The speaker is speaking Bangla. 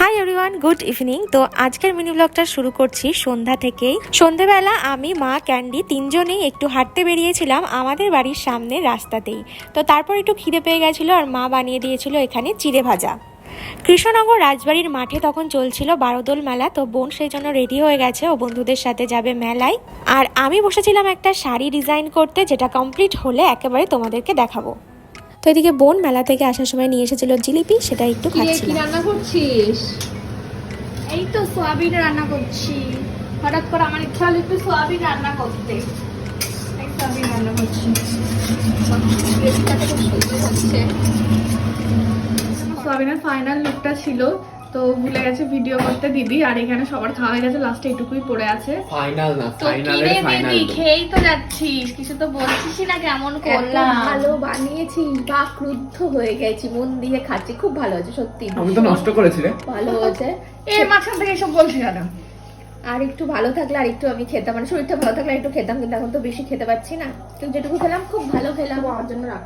Hi everyone, good evening. তো আজকের মিনি ব্লগটা শুরু করছি সন্ধ্যা থেকেই। সন্ধ্যেবেলা আমি, মা, ক্যান্ডি তিনজনেই একটু হাঁটতে বেরিয়েছিলাম আমাদের বাড়ির সামনে রাস্তাতেই। তো তারপর একটু খিদে পেয়ে গেছিলো আর মা বানিয়ে দিয়েছিল এখানে চিড়ে ভাজা। কৃষ্ণনগর রাজবাড়ির মাঠে তখন চলছিল বারোদোল মেলা। তো বোন সেই জন্য রেডি হয়ে গেছে, ও বন্ধুদের সাথে যাবে মেলায়। আর আমি বসেছিলাম একটা শাড়ি ডিজাইন করতে, যেটা কমপ্লিট হলে একেবারে তোমাদেরকে দেখাবো। তো এদিকে বোন মেলা থেকে আসার সময় নিয়ে এসেছিল জিলিপি, সেটা একটু খাচ্ছিলাম। কি রান্না করছিস? এই তো সোয়াবিন রান্না করছি। হঠাৎ করে আমার ইচ্ছা হলো একটু সোয়াবিন রান্না করতে। এই সোয়াবিন রান্না করছি। সোয়াবিনের ফাইনাল লুকটা ছিল, তো ভুলে গেছে ভিডিও করতে দিদি। আর এখানে সবার খাওয়া হয়ে গেছে, লাস্টে এটুকুই পড়ে আছে। ফাইনাল না, তো ফাইনালের কিরে ফাইনাল। দিদি, খেয়েই তো যাচ্ছিস, কিছু তো বলছিসই না কেমন করলাম। ভালো বানিয়েছি বা ক্রুদ্ধ হয়ে গেছি, মন দিয়ে খাচ্ছি, খুব ভালো হয়েছে সত্যি। আমি তো নষ্ট করেছি রে। ভালো হয়েছে। এর মাঝখান থেকে এসব বলছি কেন? আর একটু ভালো থাকলে আর একটু আমি খেতাম, মানে শরীরটা ভালো থাকলে একটু খেতাম, কিন্তু এখন তো বেশি খেতে পারছি না। কিন্তু যেটুকু খেলাম খুব ভালো খেলাম, আমার জন্য রাখ।